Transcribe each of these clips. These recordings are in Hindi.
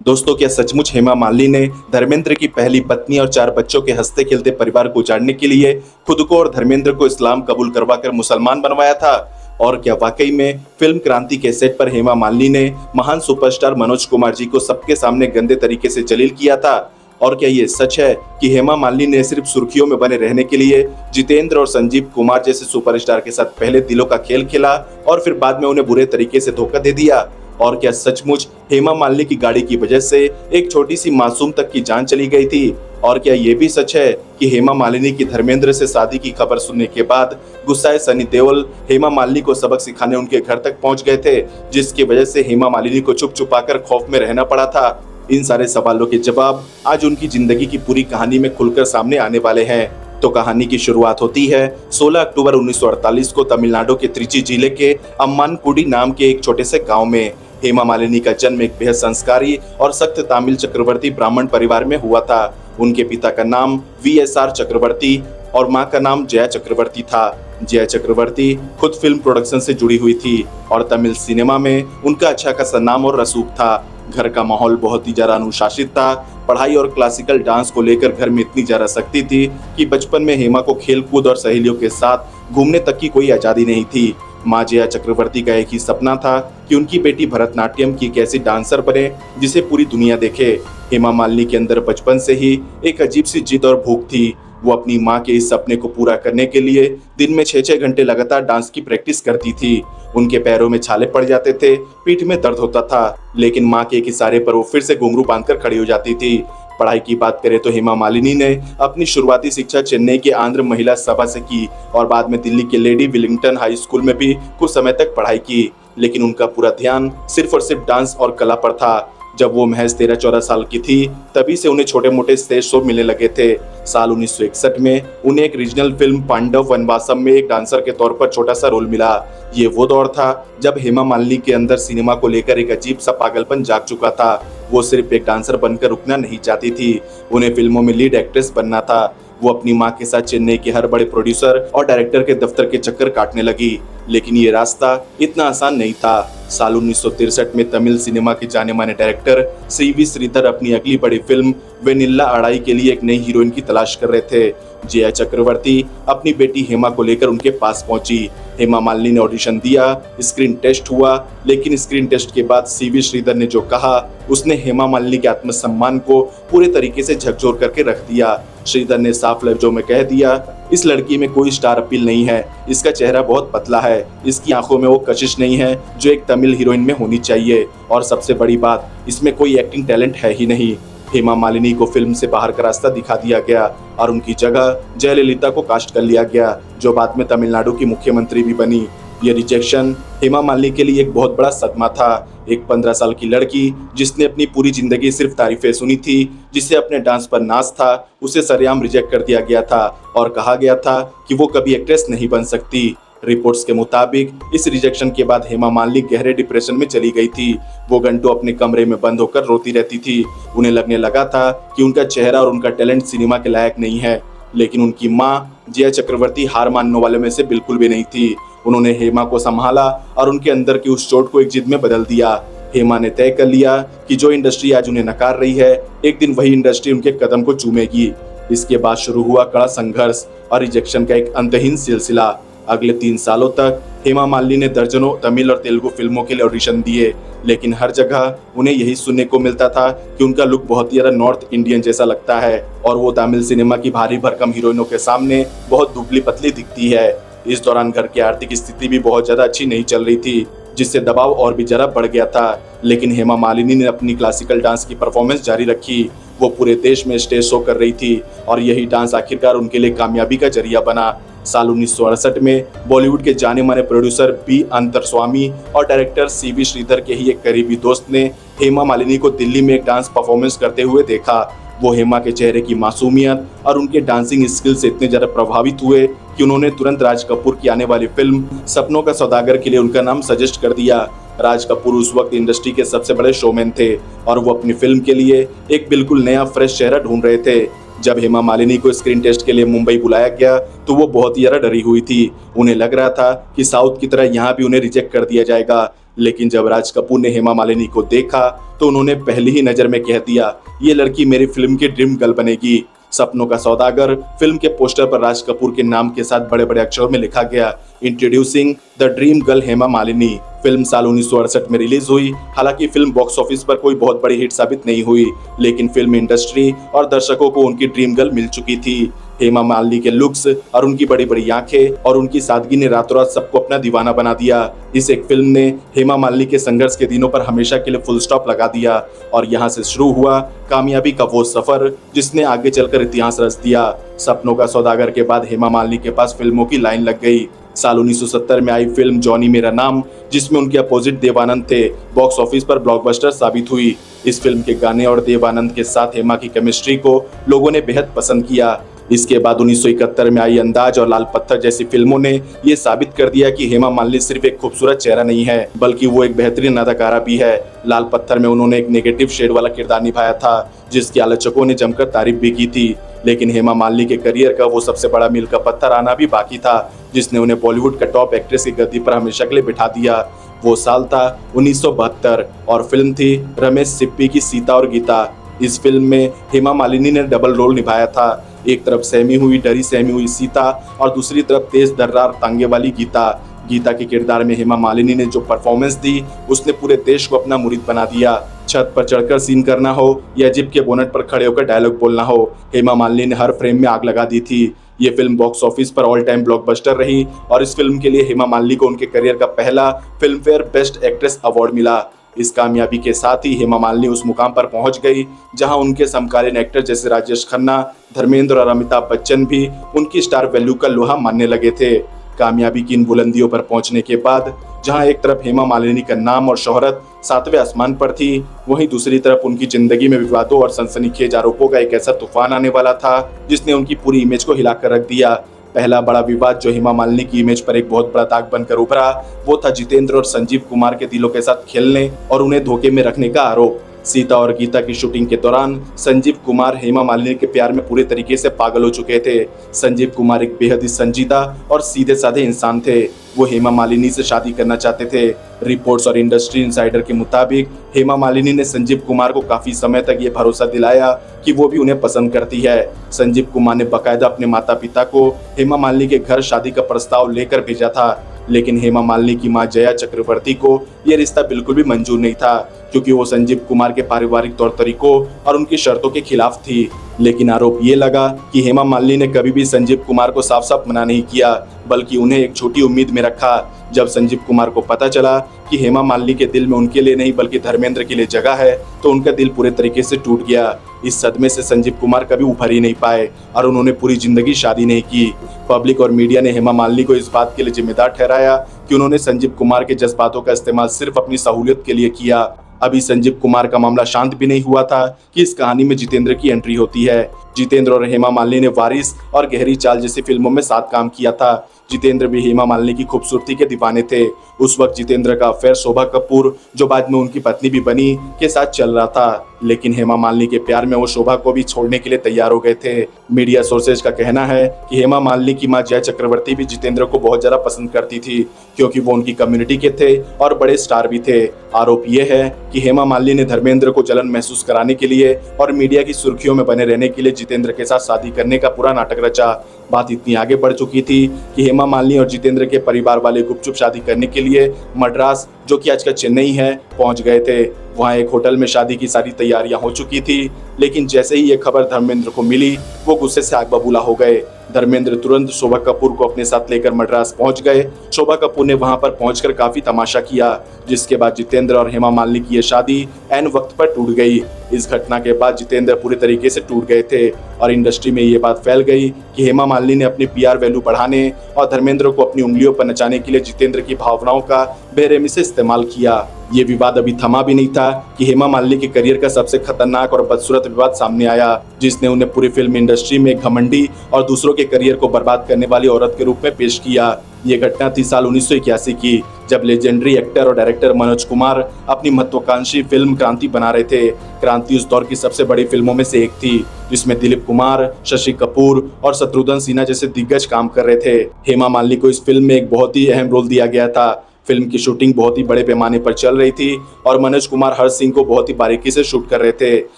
दोस्तों, क्या सचमुच हेमा मालिनी ने धर्मेंद्र की पहली पत्नी और 4 बच्चों के हंसते खेलते परिवार को उजाड़ने के लिए खुद को और धर्मेंद्र को इस्लाम कबूल करवाकर मुसलमान बनवाया था? और क्या वाकई में फिल्म क्रांति के सेट पर हेमा मालिनी ने महान सुपरस्टार मनोज कुमार जी को सबके सामने गंदे तरीके से जलील किया था? और क्या ये सच है कि हेमा मालिनी ने सिर्फ सुर्खियों में बने रहने के लिए जितेंद्र और संजीव कुमार जैसे सुपरस्टार के साथ पहले दिलों का खेल खेला और फिर बाद में उन्हें बुरे तरीके से धोखा दे दिया? और क्या सचमुच हेमा मालिनी की गाड़ी की वजह से एक छोटी सी मासूम तक की जान चली गई थी? और क्या ये भी सच है कि हेमा मालिनी की धर्मेंद्र से शादी की खबर सुनने के बाद गुस्साए सनी देओल हेमा मालिनी को सबक सिखाने उनके घर तक पहुंच गए थे, जिसकी वजह से हेमा मालिनी को चुप छुपाकर खौफ में रहना पड़ा था? इन सारे सवालों के जवाब आज उनकी जिंदगी की पूरी कहानी में खुलकर सामने आने वाले हैं। तो कहानी की शुरुआत होती है 16 अक्टूबर 1948 को तमिलनाडु के त्रिची जिले के अम्मानकुडी नाम के एक छोटे से गांव में। हेमा मालिनी का जन्म एक बेहद संस्कारी और सख्त तमिल चक्रवर्ती ब्राह्मण परिवार में हुआ था। उनके पिता का नाम VSR चक्रवर्ती और मां का नाम जया चक्रवर्ती था। जया चक्रवर्ती खुद फिल्म प्रोडक्शन से जुड़ी हुई थी और तमिल सिनेमा में उनका अच्छा खासा नाम और रसूख था। घर का माहौल बहुत ही ज्यादा अनुशासित था। पढ़ाई और क्लासिकल डांस को लेकर घर में इतनी ज्यादा सख्ती थी कि बचपन में हेमा को खेल कूद और सहेलियों के साथ घूमने तक की कोई आजादी नहीं थी। मां जया चक्रवर्ती का एक ही सपना था कि उनकी बेटी भरतनाट्यम की एक ऐसी डांसर बने जिसे पूरी दुनिया देखे। हेमा मालिनी के अंदर बचपन से ही एक अजीब सी जिद और भूख थी। वो अपनी मां के इस सपने को पूरा करने के लिए दिन में 6-6 घंटे लगातार डांस की प्रैक्टिस करती थी। उनके पैरों में छाले पड़ जाते थे, पीठ में दर्द होता था, लेकिन मां के एक इशारे पर वो फिर से घुंघरू बांधकर खड़ी हो जाती थी। पढ़ाई की बात करें तो हेमा मालिनी ने अपनी शुरुआती शिक्षा चेन्नई के आंध्र महिला सभा से की और बाद में दिल्ली के लेडी विलिंगटन हाई स्कूल में भी कुछ समय तक पढ़ाई की, लेकिन उनका पूरा ध्यान सिर्फ और सिर्फ डांस और कला पर था। जब वो महज 13-14 साल की थी तभी से उन्हें छोटे मोटे स्टेज शो मिलने लगे थे। साल 1961 में उन्हें एक रीजनल फिल्म पांडव वनवासम में एक डांसर के तौर पर छोटा सा रोल मिला। ये वो दौर था जब हेमा मालिनी के अंदर सिनेमा को लेकर एक अजीब सा पागलपन जाग चुका था। वो सिर्फ एक डांसर बनकर रुकना नहीं चाहती थी, उन्हें फिल्मों में लीड एक्ट्रेस बनना था। वो अपनी मां के साथ चेन्नई के हर बड़े प्रोड्यूसर और डायरेक्टर के दफ्तर के चक्कर काटने लगी, लेकिन ये रास्ता इतना आसान नहीं था। साल 1963 में तमिल सिनेमा के जाने माने डायरेक्टर CV श्रीधर अपनी अगली बड़ी फिल्म वेनिल्ला अड़ाई के लिए एक नई हीरोइन की तलाश कर रहे थे। जया चक्रवर्ती अपनी बेटी हेमा को लेकर उनके पास पहुंची। हेमा मालिनी ने ऑडिशन दिया, स्क्रीन टेस्ट हुआ, लेकिन स्क्रीन टेस्ट के बाद CV श्रीधर ने जो कहा उसने हेमा मालिनी के आत्मसम्मान को पूरे तरीके से झकझोर करके रख दिया। श्रीधर ने साफ लफ्जों में कह दिया, इस लड़की में कोई स्टार अपील नहीं है, इसका चेहरा बहुत पतला है, इसकी आंखों में वो कशिश नहीं है जो एक तमिल हीरोइन में होनी चाहिए, और सबसे बड़ी बात, इसमें कोई एक्टिंग टैलेंट है ही नहीं। हेमा मालिनी को फिल्म से बाहर का रास्ता दिखा दिया गया और उनकी जगह जयललिता को कास्ट कर लिया गया, जो बाद में तमिलनाडु की मुख्यमंत्री भी बनी। ये रिजेक्शन हेमा मालिनी के लिए एक बहुत बड़ा सदमा था। एक 15 साल की लड़की जिसने अपनी पूरी जिंदगी सिर्फ तारीफें सुनी थी, जिसे अपने डांस पर नाज था, उसे सरेआम रिजेक्ट कर दिया गया था और कहा गया था कि वो कभी एक्ट्रेस नहीं बन सकती। रिपोर्ट्स के मुताबिक इस रिजेक्शन के बाद हेमा मालिनी गहरे डिप्रेशन में चली गई थी। वो घंटों अपने कमरे में बंद होकर रोती रहती थी। उन्हें लगने लगा था कि उनका चेहरा और उनका टैलेंट सिनेमा के लायक नहीं है, लेकिन उनकी मां जया चक्रवर्ती हार मानने वाले में से बिल्कुल भी नहीं थी। उन्होंने हेमा को संभाला और उनके अंदर की उस चोट को एक जिद में बदल दिया। हेमा ने तय कर लिया कि जो इंडस्ट्री आज उन्हें नकार रही है, एक दिन वही इंडस्ट्री उनके कदम को चूमेगी। इसके बाद शुरू हुआ कड़ा संघर्ष और रिजेक्शन का एक अंतहीन सिलसिला। अगले 3 सालों तक हेमा मालिनी ने दर्जनों तमिल और तेलुगु फिल्मों के लिए ऑडिशन दिए, लेकिन हर जगह उन्हें यही सुनने को मिलता था कि उनका लुक बहुत ही ज्यादा नॉर्थ इंडियन जैसा लगता है और वो तमिल सिनेमा की भारी भरकम हीरोइनों के सामने बहुत दुबली पतली दिखती है। इस दौरान घर की आर्थिक स्थिति भी बहुत ज्यादा अच्छी नहीं चल रही थी, जिससे दबाव और भी ज्यादा बढ़ गया था, लेकिन हेमा मालिनी ने अपनी क्लासिकल डांस की परफॉर्मेंस जारी रखी। वो पूरे देश में स्टेज शो कर रही थी और यही डांस आखिरकार उनके लिए कामयाबी का जरिया बना। साल 1968 में बॉलीवुड के जाने माने प्रोड्यूसर B अंतरस्वामी और डायरेक्टर CV श्रीधर के ही एक करीबी दोस्त ने हेमा मालिनी को दिल्ली में एक डांस परफॉर्मेंस करते हुए देखा। वो हेमा के चेहरे की मासूमियत और उनके डांसिंग स्किल से इतने ज्यादा प्रभावित हुए कि उन्होंने तुरंत राज कपूर की आने वाली फिल्म सपनों का सौदागर के लिए उनका नाम सजेस्ट कर दिया। राज कपूर उस वक्त इंडस्ट्री के सबसे बड़े शोमैन थे और वो अपनी फिल्म के लिए एक बिल्कुल नया फ्रेश चेहरा ढूंढ रहे थे। जब हेमा मालिनी को स्क्रीन टेस्ट के लिए मुंबई बुलाया गया तो वो बहुत ही ज्यादा डरी हुई थी। उन्हें लग रहा था कि साउथ की तरह यहाँ भी उन्हें रिजेक्ट कर दिया जाएगा, लेकिन जब राज कपूर ने हेमा मालिनी को देखा तो उन्होंने पहली ही नजर में कह दिया, ये लड़की मेरी फिल्म की ड्रीम गर्ल बनेगी। सपनों का सौदागर फिल्म के पोस्टर पर राज कपूर के नाम के साथ बड़े बड़े अक्षरों में लिखा गया, introducing the dream girl Hema Malini. Film साल 1968 में रिलीज हुई। हालांकि फिल्म बॉक्स ऑफिस पर कोई बहुत बड़ी हिट साबित नहीं हुई, लेकिन फिल्म इंडस्ट्री और दर्शकों को उनकी ड्रीम गर्ल मिल चुकी थी। हेमा मालिनी के लुक्स और उनकी बड़ी बड़ी आंखें और उनकी सादगी ने रातों रात सबको अपना दीवाना बना दिया। इस एक फिल्म ने हेमा मालिनी के संघर्ष के दिनों पर हमेशा के लिए फुल स्टॉप लगा दिया और यहाँ से शुरू हुआ कामयाबी का वो सफर जिसने आगे चलकर इतिहास रच दिया। सपनों का सौदागर के बाद हेमा मालिनी के पास फिल्मों की लाइन लग गई। साल 1970 में आई फिल्म जॉनी मेरा नाम, जिसमें उनके अपोजिट देव आनंद थे, बॉक्स ऑफिस पर ब्लॉकबस्टर साबित हुई। इस फिल्म के गाने और देव आनंद के साथ हेमा की केमिस्ट्री को लोगों ने बेहद पसंद किया। इसके बाद 1971 में आई अंदाज और लाल पत्थर जैसी फिल्मों ने ये साबित कर दिया कि हेमा मालिनी सिर्फ एक खूबसूरत चेहरा नहीं है, बल्कि वो एक बेहतरीन अदाकारा भी है। लाल पत्थर में उन्होंने एक नेगेटिव शेड वाला किरदार निभाया था, जिसकी आलोचकों ने जमकर तारीफ भी की थी। लेकिन हेमा मालिनी के करियर का वो सबसे बड़ा मील का पत्थर आना भी बाकी था, जिसने उन्हें बॉलीवुड का टॉप एक्ट्रेस की गद्दी पर हमेशा के लिए बिठा दिया। वो साल था 1972 और फिल्म थी रमेश सिप्पी की सीता और गीता। इस फिल्म में हेमा मालिनी ने डबल रोल निभाया था, एक तरफ सहमी हुई डरी सहमी हुई सीता और दूसरी तरफ तेज दर्रार तांगे वाली गीता। गीता के किरदार में हेमा मालिनी ने जो परफॉर्मेंस दी उसने पूरे देश को अपना मुरीद बना दिया। छत पर चढ़कर सीन करना हो या जिप के बोनट पर खड़े होकर डायलॉग बोलना हो, हेमा मालिनी ने हर फ्रेम में आग लगा दी थी। ये फिल्म बॉक्स ऑफिस पर ऑल टाइम ब्लॉकबस्टर रही और इस फिल्म के लिए हेमा मालिनी को उनके करियर का पहला film fair best actress award मिला। इस कामयाबी के साथ ही हेमा मालिनी उस मुकाम पर पहुंच गई जहां उनके समकालीन एक्टर जैसे राजेश खन्ना, धर्मेंद्र और अमिताभ बच्चन भी उनकी स्टार वैल्यू का लोहा मानने लगे थे। कामयाबी की इन बुलंदियों पर पहुंचने के बाद जहां एक तरफ हेमा मालिनी का नाम और शोहरत सातवें आसमान पर थी, वहीं दूसरी तरफ उनकी जिंदगी में विवादों और सनसनीखेज आरोपों का एक ऐसा तूफान आने वाला था जिसने उनकी पूरी इमेज को हिलाकर रख दिया। पहला बड़ा विवाद जो हेमा मालिनी की इमेज पर एक बहुत बड़ा दाग बनकर उभरा, वो था जितेंद्र और संजीव कुमार के दिलों के साथ खेलने और उन्हें धोखे में रखने का आरोप। सीता और गीता की शूटिंग के दौरान संजीव कुमार हेमा मालिनी के प्यार में पूरे तरीके से पागल हो चुके थे। संजीव कुमार एक बेहद ही संजीदा और सीधे साधे इंसान थे। वो हेमा मालिनी से शादी करना चाहते थे। रिपोर्ट्स और इंडस्ट्री इनसाइडर के मुताबिक हेमा मालिनी ने संजीव कुमार को काफी समय तक ये भरोसा दिलाया कि वो भी उन्हें पसंद करती है। संजीव कुमार ने बकायदा अपने माता पिता को हेमा मालिनी के घर शादी का प्रस्ताव लेकर भेजा था, लेकिन हेमा मालिनी की मां जया चक्रवर्ती को यह रिश्ता बिल्कुल भी मंजूर नहीं था, क्योंकि वो संजीव कुमार के पारिवारिक तौर तरीकों और उनकी शर्तों के खिलाफ थी। लेकिन आरोप ये लगा कि हेमा मालिनी ने कभी भी संजीव कुमार को साफ साफ मना नहीं किया, बल्कि उन्हें एक छोटी उम्मीद में रखा। जब संजीव कुमार को पता चला कि हेमा मालिनी के दिल में उनके लिए नहीं बल्कि धर्मेंद्र के लिए जगह है, तो उनका दिल पूरे तरीके से टूट गया। इस सदमे से संजीव कुमार कभी उभर ही नहीं पाए और उन्होंने पूरी जिंदगी शादी नहीं की। पब्लिक और मीडिया ने हेमा मालिनी को इस बात के लिए जिम्मेदार ठहराया कि उन्होंने संजीव कुमार के जज्बातों का इस्तेमाल सिर्फ अपनी सहूलियत के लिए किया। अभी संजीव कुमार का मामला शांत भी नहीं हुआ था कि इस कहानी में जितेंद्र की एंट्री होती है। जितेंद्र और हेमा मालिनी ने वारिस और गहरी चाल जैसी फिल्मों में साथ काम किया था। जितेंद्र भी हेमा मालिनी की खूबसूरती के दीवाने थे। उस वक्त जितेंद्र का अफेयर शोभा कपूर, जो बाद में उनकी पत्नी भी बनी, के साथ चल रहा था, लेकिन हेमा मालिनी के प्यार में वो शोभा को भी छोड़ने के लिए तैयार हो गए थे। मीडिया सोर्सेज का कहना है कि हेमा मालिनी की मां जया चक्रवर्ती भी जितेंद्र को बहुत ज्यादा पसंद करती थी, क्योंकि वो उनकी कम्युनिटी के थे और बड़े स्टार भी थे। आरोप यह है कि हेमा मालिनी ने धर्मेंद्र को जलन महसूस कराने के लिए और मीडिया की सुर्खियों में बने रहने के लिए जितेंद्र के साथ शादी करने का पूरा नाटक रचा। बात इतनी आगे बढ़ चुकी थी कि हेमा मालिनी और जितेंद्र के परिवार वाले गुपचुप शादी करने के लिए मद्रास, जो कि आज का चेन्नई है, पहुंच गए थे। वहां एक होटल में शादी की सारी तैयारियां हो चुकी थी, लेकिन जैसे ही ये खबर धर्मेंद्र को मिली, वो गुस्से से आग बबूला हो गए। धर्मेंद्र तुरंत शोभा कपूर को अपने साथ लेकर मद्रास पहुंच गए। शोभा कपूर ने वहां पर पहुंचकर काफी तमाशा किया, जिसके बाद जितेंद्र और हेमा मालिनी की ये शादी ऐन वक्त पर टूट गई। इस घटना के बाद जितेंद्र पूरी तरीके से टूट गए थे और इंडस्ट्री में ये बात फैल गई कि हेमा मालिनी ने अपनी पीआर वैल्यू बढ़ाने और धर्मेंद्र को अपनी उंगलियों पर नचाने के लिए जितेंद्र की भावनाओं का बेरहमी से इस्तेमाल किया। ये विवाद अभी थमा भी नहीं था कि हेमा मालिनी के करियर का सबसे खतरनाक और बदसूरत विवाद सामने आया, जिसने उन्हें पूरी फिल्म इंडस्ट्री में घमंडी और दूसरों के करियर को बर्बाद करने वाली औरत के रूप में पेश किया। ये घटना थी साल 1981 की, जब लेजेंडरी एक्टर और डायरेक्टर मनोज कुमार अपनी महत्वाकांक्षी फिल्म क्रांति बना रहे थे। क्रांति उस दौर की सबसे बड़ी फिल्मों में से एक थी, जिसमें दिलीप कुमार, शशि कपूर और शत्रुघ्न सिन्हा जैसे दिग्गज काम कर रहे थे। हेमा मालिनी को इस फिल्म में एक बहुत ही अहम रोल दिया गया था। फिल्म की शूटिंग बहुत ही बड़े पैमाने पर चल रही थी और मनोज कुमार हर सीन को बहुत ही बारीकी से शूट कर रहे थे।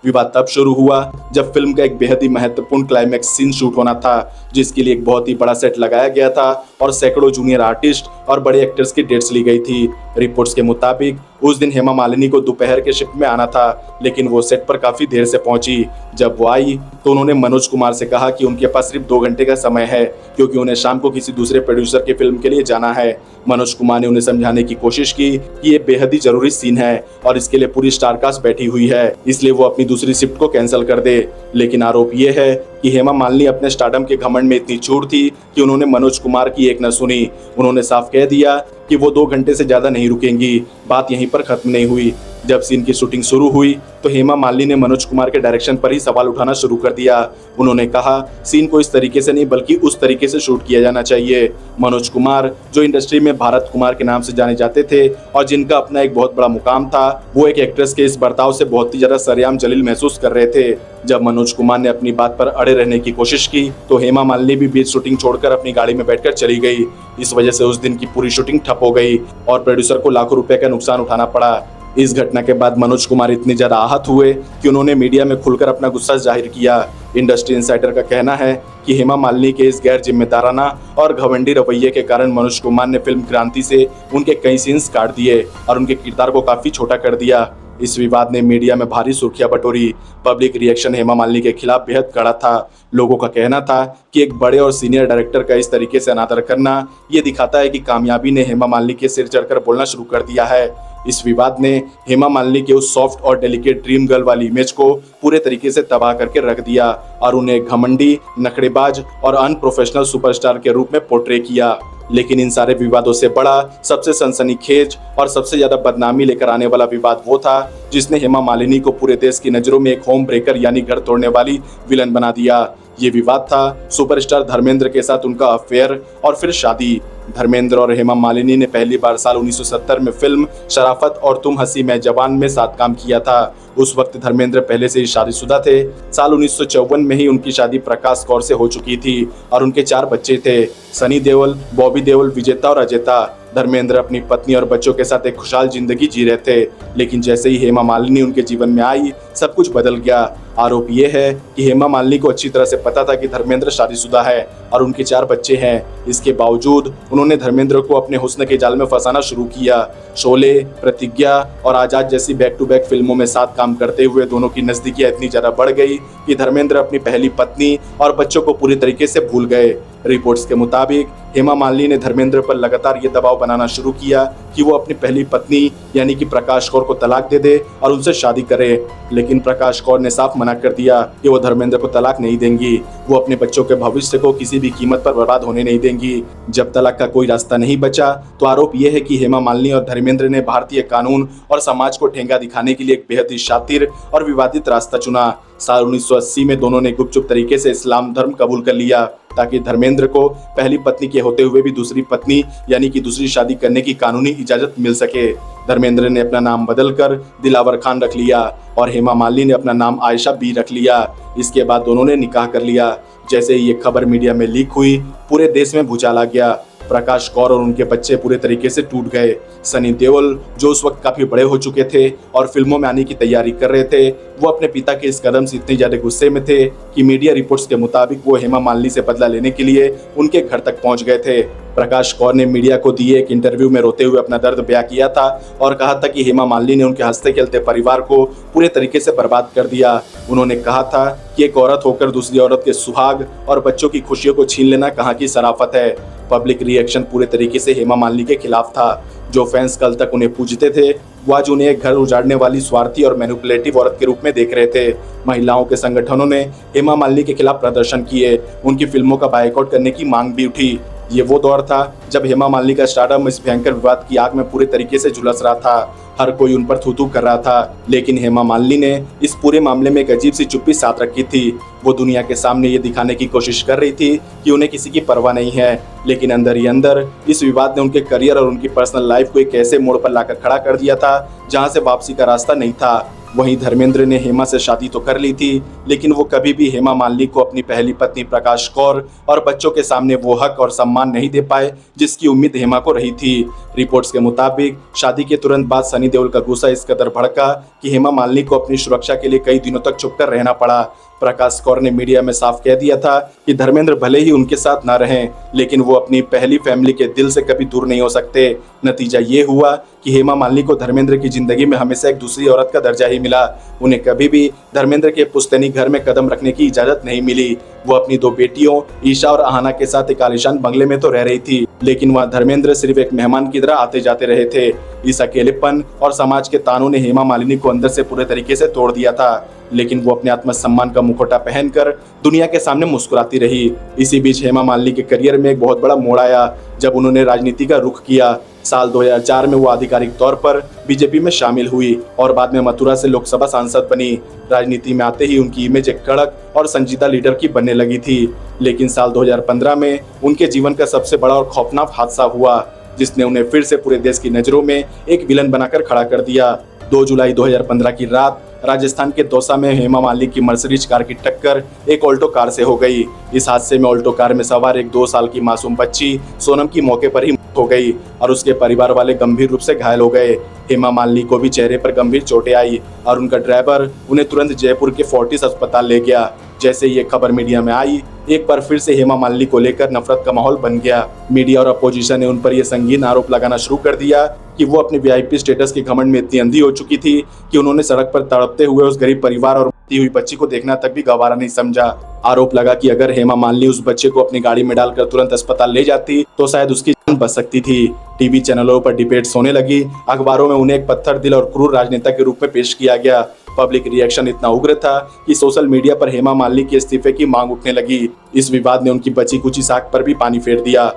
विवाद तब शुरू हुआ जब फिल्म का एक बेहद ही महत्वपूर्ण क्लाइमैक्स सीन शूट होना था, जिसके लिए एक बहुत ही बड़ा सेट लगाया गया था और सैकड़ों जूनियर आर्टिस्ट और बड़े एक्टर्स की डेट्स ली गई थी। रिपोर्ट्स के मुताबिक उस दिन हेमा मालिनी को दोपहर के शिफ्ट में आना था, लेकिन वो सेट पर काफी देर से पहुंची। जब वो आई तो उन्होंने मनोज कुमार से कहा कि उनके पास सिर्फ 2 घंटे का समय है, क्योंकि उन्हें शाम को किसी दूसरे प्रोड्यूसर की फिल्म के लिए जाना है। मनोज कुमार ने उन्हें समझाने की कोशिश की कि ये बेहद ही जरूरी सीन है और इसके लिए पूरी स्टारकास्ट बैठी हुई है, इसलिए वो अपनी दूसरी शिफ्ट को कैंसिल कर दे। लेकिन आरोप ये है कि हेमा मालिनी अपने स्टारडम के घमंड में इतनी चूर थी कि उन्होंने मनोज कुमार की एक न सुनी। उन्होंने साफ कह दिया कि वो 2 घंटे से ज्यादा नहीं रुकेंगी। बात यहीं पर खत्म नहीं हुई। जब सीन की शूटिंग शुरू हुई तो हेमा मालिनी ने मनोज कुमार के डायरेक्शन पर ही सवाल उठाना शुरू कर दिया। उन्होंने कहा सीन को इस तरीके से नहीं बल्कि उस तरीके से शूट किया जाना चाहिए। मनोज कुमार, जो इंडस्ट्री में भारत कुमार के नाम से जाने जाते थे और जिनका अपना एक बहुत बड़ा मुकाम था, वो एक एक्ट्रेस के इस बर्ताव से बहुत ही ज्यादा सरेआम जलील महसूस कर रहे थे। जब मनोज कुमार ने अपनी बात पर अड़े रहने की कोशिश की तो हेमा मालिनी भी बीच शूटिंग छोड़कर अपनी गाड़ी में बैठकर चली गई। इस वजह से उस दिन की पूरी शूटिंग ठप हो गई और प्रोड्यूसर को लाखों रुपए का नुकसान उठाना पड़ा। इस घटना के बाद मनोज कुमार इतने ज्यादा आहत हुए कि उन्होंने मीडिया में खुलकर अपना गुस्सा जाहिर किया। इंडस्ट्री इनसाइडर का कहना है कि हेमा मालिनी के इस गैर जिम्मेदाराना और घमंडी रवैये के कारण मनोज कुमार ने फिल्म क्रांति से उनके कई सीन्स काट दिए और उनके किरदार को काफी छोटा कर दिया। इस विवाद ने मीडिया में भारी सुर्खियां बटोरी। पब्लिक रिएक्शन हेमा मालिनी के खिलाफ बेहद कड़ा था। लोगों का कहना था कि एक बड़े और सीनियर डायरेक्टर का इस तरीके से अनादर करना ये दिखाता है कि कामयाबी ने हेमा मालिनी के सिर चढ़कर बोलना शुरू कर दिया है। इस विवाद ने हेमा मालिनी के उस सॉफ्ट और डेलिकेट ड्रीम गर्ल वाली इमेज को पूरे तरीके से तबाह करके रख दिया और उन्हें घमंडी, नखड़ेबाज और अनप्रोफेशनल सुपरस्टार के रूप में पोर्ट्रे किया। लेकिन इन सारे विवादों से बड़ा, सबसे सनसनीखेज और सबसे ज्यादा बदनामी लेकर आने वाला विवाद वो था जिसने हेमा मालिनी को पूरे देश की नजरों में एक होम ब्रेकर यानी घर तोड़ने वाली विलन बना दिया। ये विवाद था सुपरस्टार धर्मेंद्र के साथ उनका अफेयर और फिर शादी। धर्मेंद्र और हेमा मालिनी ने पहली बार साल 1970 में फिल्म शराफत और तुम हंसी मैं जवान में साथ काम किया था। उस वक्त धर्मेंद्र पहले से ही शादीशुदा थे। साल 1954 में ही उनकी शादी प्रकाश कौर से हो चुकी थी और उनके 4 बच्चे थे, सनी देओल, बॉबी देओल, विजेता और अजेता। धर्मेंद्र अपनी पत्नी और बच्चों के साथ एक खुशहाल जिंदगी जी रहे थे, लेकिन जैसे ही हेमा मालिनी उनके जीवन में आई सब कुछ बदल गया। आरोप ये है कि हेमा मालिनी को अच्छी तरह से पता था कि धर्मेंद्र शादीशुदा है और उनके 4 बच्चे हैं। इसके बावजूद उन्होंने धर्मेंद्र को अपने हुस्न के जाल में फंसाना शुरू किया। शोले, प्रतिज्ञा और आजाद जैसी बैक टू बैक फिल्मों में साथ काम करते हुए दोनों की नजदीकियां इतनी ज्यादा बढ़ गई कि धर्मेंद्र अपनी पहली पत्नी और बच्चों को पूरी तरीके से भूल गए। रिपोर्ट्स के मुताबिक हेमा मालिनी ने धर्मेंद्र पर लगातार ये दबाव बनाना शुरू किया कि वो अपनी पहली पत्नी यानी कि प्रकाश कौर को तलाक दे दे और उनसे शादी करे, लेकिन प्रकाश कौर ने साफ मना कर दिया कि वो धर्मेंद्र को तलाक नहीं देंगी। वो अपने बच्चों के भविष्य को किसी भी कीमत पर बर्बाद होने नहीं देंगी। जब तलाक का कोई रास्ता नहीं बचा तो आरोप यह है कि हेमा मालिनी और धर्मेंद्र ने भारतीय कानून और समाज को ठेंगा दिखाने के लिए एक बेहद ही शातिर और विवादित रास्ता चुना। साल 1980 में दोनों ने गुपचुप तरीके से इस्लाम धर्म कबूल कर लिया ताकि धर्मेंद्र को पहली पत्नी के होते हुए भी दूसरी पत्नी यानी कि दूसरी शादी करने की कानूनी इजाजत मिल सके। धर्मेंद्र ने अपना नाम बदलकर दिलावर खान रख लिया और हेमा मालिनी ने अपना नाम आयशा बी रख लिया। इसके बाद दोनों ने निकाह कर लिया। जैसे ही ये खबर मीडिया में लीक हुई पूरे देश में भूचाल आ गया। प्रकाश कौर और उनके बच्चे पूरे तरीके से टूट गए। सनी देओल, जो उस वक्त काफी बड़े हो चुके थे और फिल्मों में आने की तैयारी कर रहे थे, वो अपने पिता के इस कदम से इतने ज्यादा गुस्से में थे कि मीडिया रिपोर्ट्स के मुताबिक वो हेमा मालिनी से बदला लेने के लिए उनके घर तक पहुंच गए थे। प्रकाश कौर ने मीडिया को दिए एक इंटरव्यू में रोते हुए अपना दर्द बयां किया था और कहा था कि हेमा मालिनी ने उनके हंसते खेलते परिवार को पूरे तरीके से बर्बाद कर दिया। उन्होंने कहा था कि एक औरत होकर दूसरी औरत के सुहाग और बच्चों की खुशियों को छीन लेना कहाँ की शराफत है। पब्लिक रिएक्शन पूरे तरीके से हेमा मालिनी के खिलाफ था। जो फैंस कल तक उन्हें पूजते थे वो आज उन्हें एक घर उजाड़ने वाली स्वार्थी और मैनिपुलेटिव औरत के रूप में देख रहे थे। महिलाओं के संगठनों ने हेमा मालिनी के खिलाफ प्रदर्शन किए, उनकी फिल्मों का बायकॉट करने की मांग भी उठी। ये वो दौर था जब हेमा मालिनी का स्टारडम इस भयंकर विवाद की आग में पूरे तरीके से झुलस रहा था। हर कोई उन पर थू-थू कर रहा था, लेकिन हेमा मालिनी ने इस पूरे मामले में एक अजीब सी चुप्पी साथ रखी थी। वो दुनिया के सामने ये दिखाने की कोशिश कर रही थी कि उन्हें किसी की परवाह नहीं है, लेकिन अंदर ही अंदर इस विवाद ने उनके करियर और उनकी पर्सनल लाइफ को एक ऐसे मोड़ पर लाकर खड़ा कर दिया था जहां से वापसी का रास्ता नहीं था। वहीं धर्मेंद्र ने हेमा से शादी तो कर ली थी, लेकिन वो कभी भी हेमा मालिनी को अपनी पहली पत्नी प्रकाश कौर और बच्चों के सामने वो हक और सम्मान नहीं दे पाए जिसकी उम्मीद हेमा को रही थी। रिपोर्ट्स के मुताबिक शादी के तुरंत बाद सनी देओल का गुस्सा इस कदर भड़का कि हेमा मालिनी को अपनी सुरक्षा के लिए कई दिनों तक चुप कर रहना पड़ा। प्रकाश कौर ने मीडिया में साफ कह दिया था कि धर्मेंद्र भले ही उनके साथ ना रहें, लेकिन वो अपनी पहली फैमिली के दिल से कभी दूर नहीं हो सकते। नतीजा ये हुआ कि हेमा मालिनी को धर्मेंद्र की जिंदगी में हमेशा एक दूसरी औरत का दर्जा ही मिला। उन्हें कभी भी धर्मेंद्र के पुश्तैनी घर में कदम रखने की इजाजत नहीं मिली। वो अपनी 2 बेटियों ईशा और आहना के साथ एक आलीशान बंगले में तो रह रही थी, लेकिन वहाँ धर्मेंद्र सिर्फ एक मेहमान की तरह आते जाते रहे थे। इस अकेलेपन और समाज के तानों ने हेमा मालिनी को अंदर से पूरे तरीके से तोड़ दिया था, लेकिन वो अपने आत्मसम्मान का मुखौटा पहनकर दुनिया के सामने मुस्कुराती रही। इसी बीच हेमा मालिनी के करियर में एक बहुत बड़ा मोड़ आया जब उन्होंने राजनीति का रुख किया। साल 2004 में वो आधिकारिक तौर पर बीजेपी में शामिल हुई और बाद में मथुरा से लोकसभा सांसद बनी। राजनीति में आते ही उनकी इमेज एक कड़क और संजीदा लीडर की बनने लगी थी, लेकिन साल 2015 में उनके जीवन का सबसे बड़ा और खौफनाक हादसा हुआ जिसने उन्हें फिर से पूरे देश की नजरों में एक विलन बनाकर खड़ा कर दिया। 2 जुलाई 2015 की रात राजस्थान के दौसा में हेमा मालिनी की मर्सिडीज कार की टक्कर एक ऑल्टो कार से हो गई। इस हादसे में ऑल्टो कार में सवार एक 2 साल की मासूम बच्ची सोनम की मौके पर ही मौत हो गई और उसके परिवार वाले गंभीर रूप से घायल हो गए। हेमा मालिनी को भी चेहरे पर गंभीर चोटें आई और उनका ड्राइवर उन्हें तुरंत जयपुर के फोर्टिस अस्पताल ले गया। जैसे ये खबर मीडिया में आई, एक बार फिर से हेमा मालिनी को लेकर नफरत का माहौल बन गया। मीडिया और अपोजिशन ने उन पर यह संगीन आरोप लगाना शुरू कर दिया कि वो अपने वीआईपी स्टेटस के घमंड में इतनी अंधी हो चुकी थी कि उन्होंने सड़क पर तड़पते हुए उस गरीब परिवार और मरती हुई बच्ची को देखना तक भी गवारा नहीं समझा। आरोप लगा कि अगर हेमा मालिनी उस बच्चे को अपनी गाड़ी में डालकर तुरंत अस्पताल ले जाती तो शायद उसकी जान बच सकती थी। टीवी चैनलों पर डिबेट्स होने लगी, अखबारों में उन्हें एक पत्थर दिल और क्रूर राजनेता के रूप में पेश किया गया। पब्लिक रिएक्शन इतना उग्र था कि सोशल मीडिया पर हेमा मालिनी के इस्तीफे की मांग उठने लगी। इस विवाद ने उनकी बची कुची साख पर भी पानी फेर दिया।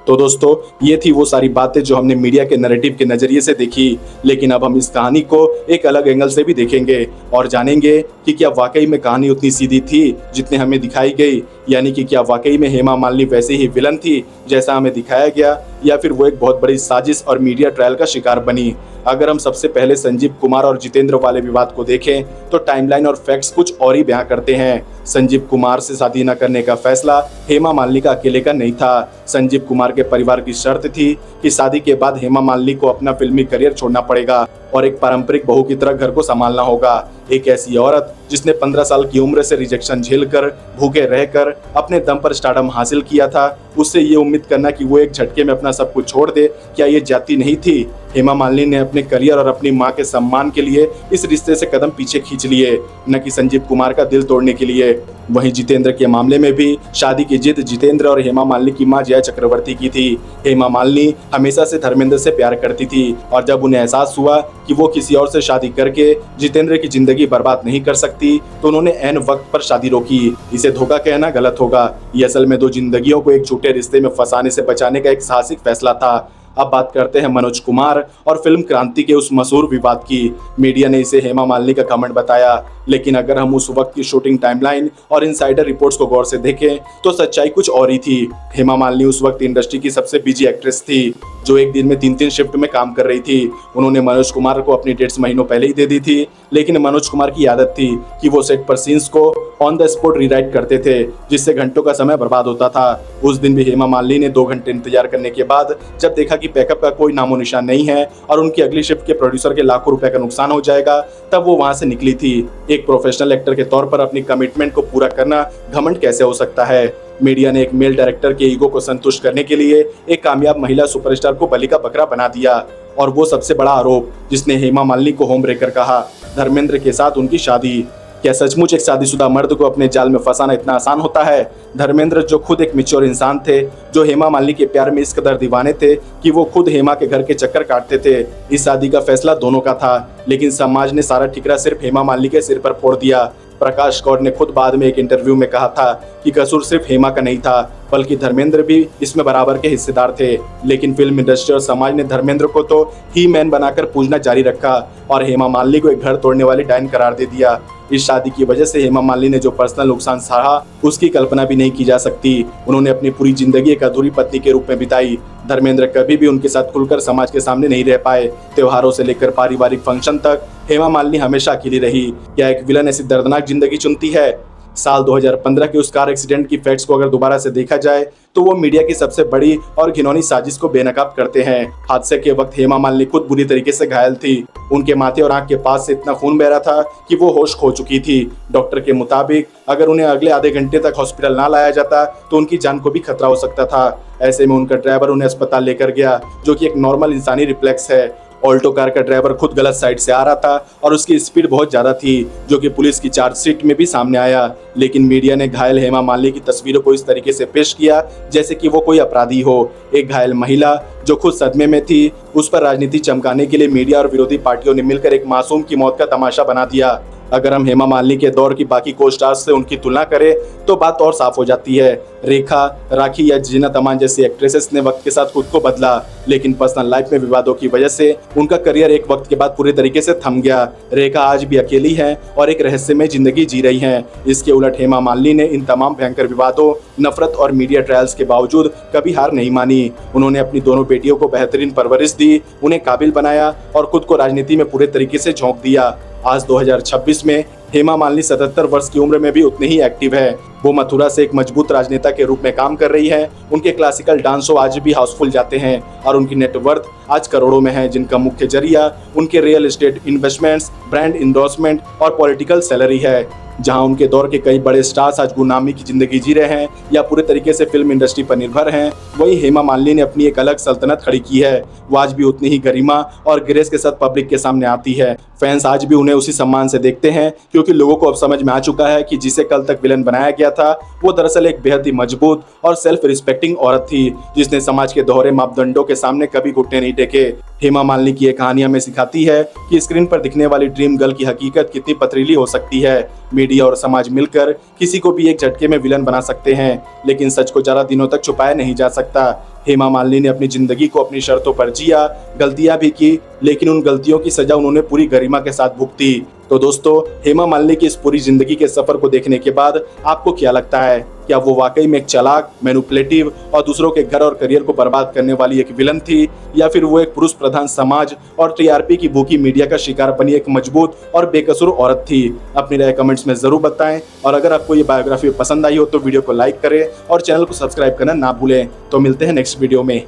तो दोस्तों, ये थी वो सारी बातें जो हमने मीडिया के नैरेटिव के नजरिए से देखी, लेकिन अब हम इस कहानी को एक अलग एंगल से भी देखेंगे और जानेंगे कि क्या वाकई में कहानी उतनी सीधी थी जितने हमें दिखाई गई, यानी कि क्या वाकई में हेमा मालिनी वैसे ही विलन थी जैसा हमें दिखाया गया, या फिर वो एक बहुत बड़ी साजिश और मीडिया ट्रायल का शिकार बनी। अगर हम सबसे पहले संजीव कुमार और जितेंद्र वाले विवाद को देखें तो टाइमलाइन और फैक्ट्स कुछ और ही बयां करते हैं। संजीव कुमार से शादी न करने का फैसला हेमा मालिनी का अकेले का नहीं था। संजीव कुमार के परिवार की शर्त थी कि शादी के बाद हेमा मालिनी को अपना फिल्मी करियर छोड़ना पड़ेगा और एक पारंपरिक बहू की तरह घर को संभालना होगा। एक ऐसी औरत जिसने 15 साल की उम्र से रिजेक्शन झेलकर भूखे रहकर अपने दम पर स्टारडम हासिल किया था, उससे ये उम्मीद करना कि वो एक झटके में अपना सब कुछ छोड़ दे, क्या ये जाती नहीं थी? हेमा मालिनी ने अपने करियर और अपनी मां के सम्मान के लिए इस रिश्ते से कदम पीछे खींच लिए, न कि संजीव कुमार का दिल तोड़ने के लिए। वहीं जितेंद्र के मामले में भी शादी की जिद जितेंद्र और हेमा मालिनी की मां जया चक्रवर्ती की थी। हेमा मालिनी हमेशा से धर्मेंद्र से प्यार करती थी और जब उन्हें एहसास हुआ कि वो किसी और से शादी करके जितेंद्र की जिंदगी बर्बाद नहीं कर सकती तो उन्होंने ऐन वक्त पर शादी रोकी। इसे धोखा कहना गलत होगा, ये असल में 2 जिंदगियों को एक झूठे रिश्ते में फंसाने से बचाने का एक साहसिक फैसला था। अब बात करते हैं मनोज कुमार और फिल्म क्रांति के उस मशहूर विवाद की। मीडिया ने इसे हेमा मालिनी का कमेंट बताया, लेकिन अगर हम उस वक्त की शूटिंग टाइमलाइन और इनसाइडर रिपोर्ट्स को गौर से देखें तो सच्चाई कुछ और ही थी। हेमा मालिनी उस वक्त इंडस्ट्री की सबसे बिजी एक्ट्रेस थी जो एक दिन में 3-3 शिफ्ट में काम कर रही थी। उन्होंने मनोज कुमार को अपनी डेट्स महीनों पहले ही दे दी थी, लेकिन मनोज कुमार की आदत थी कि वो सेट पर सीन्स को ऑन द स्पॉट रीराइट करते थे, जिससे घंटों का समय बर्बाद होता था। उस दिन भी हेमा मालिनी ने 2 घंटे इंतजार करने के बाद जब देखा कि पैकअप का कोई नामो निशान नहीं है और उनकी अगली शिफ्ट के प्रोड्यूसर के लाखों रुपए का नुकसान हो जाएगा, तब वो वहां से निकली थी। एक प्रोफेशनल एक्टर के तौर पर अपनी कमिटमेंट को पूरा करना घमंड कैसे हो सकता है? मीडिया ने एक मेल डायरेक्टर के ईगो को संतुष्ट करने के लिए एक कामयाब महिला सुपरस्टार को बलि का बकरा बना दिया, और वो सबसे बड़ा आरोप जिसने हेमा मालिनी को होम ब्रेकर कहा, धर्मेंद्र के साथ उनकी शादी। क्या सचमुच एक शादीशुदा मर्द को अपने जाल में फंसाना इतना आसान होता है? धर्मेंद्र जो खुद एक मैच्योर इंसान थे, जो हेमा मालिनी के प्यार में इस कदर दीवाने थे कि वो खुद हेमा के घर के चक्कर काटते थे। इस शादी का फैसला दोनों का था, लेकिन समाज ने सारा ठिकरा सिर्फ हेमा मालिनी के सिर पर फोड़ दिया। प्रकाश कौर ने खुद बाद में एक इंटरव्यू में कहा था कि कसूर सिर्फ हेमा का नहीं था, बल्कि धर्मेंद्र भी इसमें बराबर के हिस्सेदार थे। लेकिन फिल्म इंडस्ट्री और समाज ने धर्मेंद्र को तो ही मैन बनाकर पूजना जारी रखा और हेमा मालिनी को एक घर तोड़ने वाली डायन करार दे दिया। इस शादी की वजह से हेमा मालिनी ने जो पर्सनल नुकसान सहा उसकी कल्पना भी नहीं की जा सकती। उन्होंने अपनी पूरी जिंदगी एक अधूरी पत्नी के रूप में बिताई। धर्मेंद्र कभी भी उनके साथ खुलकर समाज के सामने नहीं रह पाए। त्योहारों से लेकर पारिवारिक फंक्शन तक हेमा मालिनी हमेशा अकेली रही। क्या एक विलन ऐसी दर्दनाक जिंदगी चुनती है? साल 2015 के उस कार एक्सीडेंट की फैक्ट्स को अगर दोबारा से देखा जाए तो वो मीडिया की सबसे बड़ी और घिनौनी साजिश को बेनकाब करते हैं। हादसे के वक्त हेमा मालिनी खुद बुरी तरीके से घायल थी। उनके माथे और आंख के पास से इतना खून बह रहा था कि वो होश खो चुकी थी। डॉक्टर के मुताबिक अगर उन्हें अगले आधे घंटे तक हॉस्पिटल ना लाया जाता तो उनकी जान को भी खतरा हो सकता था। ऐसे में उनका ड्राइवर उन्हें अस्पताल लेकर गया, जो कि एक नॉर्मल इंसानी रिफ्लेक्स है। ऑल्टो कार का ड्राइवर खुद गलत साइड से आ रहा था और उसकी स्पीड बहुत ज्यादा थी, जो कि पुलिस की चार्जशीट में भी सामने आया। लेकिन मीडिया ने घायल हेमा मालिनी की तस्वीरों को इस तरीके से पेश किया जैसे कि वो कोई अपराधी हो। एक घायल महिला जो खुद सदमे में थी, उस पर राजनीति चमकाने के लिए मीडिया और विरोधी पार्टियों ने मिलकर एक मासूम की मौत का तमाशा बना दिया। अगर हम हेमा मालिनी के दौर की बाकी को स्टार्स से उनकी तुलना करें तो बात और साफ हो जाती है। रेखा, राखी या जीनत अमान जैसी एक्ट्रेसेस ने वक्त के साथ खुद को बदला, लेकिन पर्सनल लाइफ में विवादों की वजह से उनका करियर एक वक्त के बाद पूरे तरीके से थम गया। रेखा आज भी अकेली है और एक रहस्यमय जिंदगी जी रही हैं। इसके उलट हेमा मालिनी ने इन तमाम भयंकर विवादों, नफरत और मीडिया ट्रायल्स के बावजूद कभी हार नहीं मानी। उन्होंने अपनी दोनों बेटियों को बेहतरीन परवरिश दी, उन्हें काबिल बनाया और खुद को राजनीति में पूरे तरीके से झोंक दिया। आज 2026 में हेमा मालिनी 77 वर्ष की उम्र में भी उतनी ही एक्टिव है। वो मथुरा से एक मजबूत राजनेता के रूप में काम कर रही है। उनके क्लासिकल डांस शो आज भी हाउसफुल जाते हैं और उनकी नेटवर्थ आज करोड़ों में है, जिनका मुख्य जरिया उनके real estate investments, brand endorsement और पॉलिटिकल सैलरी है। जहां उनके दौर के कई बड़े स्टार्स आज गुलामी की जिंदगी जी रहे हैं या पूरे तरीके से फिल्म इंडस्ट्री पर निर्भर हैं, वहीं हेमा मालिनी ने अपनी एक अलग सल्तनत खड़ी की है। वो आज भी उतनी ही गरिमा और ग्रेस के साथ पब्लिक के सामने आती है। फैंस आज भी उन्हें उसी सम्मान से देखते हैं, क्योंकि लोगों को अब समझ में आ चुका है कि जिसे कल तक विलन बनाया गया था वो दरअसल एक बेहद ही मजबूत और सेल्फ रिस्पेक्टिंग औरत थी, जिसने समाज के दोहरे मापदंडों के सामने कभी घुटने नहीं टेके। हेमा मालिनी की ये कहानी हमें सिखाती है कि स्क्रीन पर दिखने वाली ड्रीम गर्ल की हकीकत कितनी पथरीली हो सकती है। मीडिया और समाज मिलकर किसी को भी एक झटके में विलन बना सकते हैं, लेकिन सच को ज्यादा दिनों तक छुपाया नहीं जा सकता। हेमा मालिनी ने अपनी जिंदगी को अपनी शर्तों पर जिया, गलतियां भी की, लेकिन उन गलतियों की सजा उन्होंने पूरी गरिमा के साथ भुगती। तो दोस्तों, हेमा मालिनी की इस पूरी जिंदगी के सफर को देखने के बाद आपको क्या लगता है? क्या वो वाकई में एक चालाक, मैनिपुलेटिव और दूसरों के घर और करियर को बर्बाद करने वाली एक विलन थी, या फिर वो एक पुरुष प्रधान समाज और टीआरपी की भूखी मीडिया का शिकार बनी एक मजबूत और बेकसूर औरत थी? अपनी राय कमेंट्स में जरूर बताएं और अगर आपको ये बायोग्राफी पसंद आई हो तो वीडियो को लाइक करें और चैनल को सब्सक्राइब करना ना भूलें। तो मिलते हैं नेक्स्ट वीडियो में।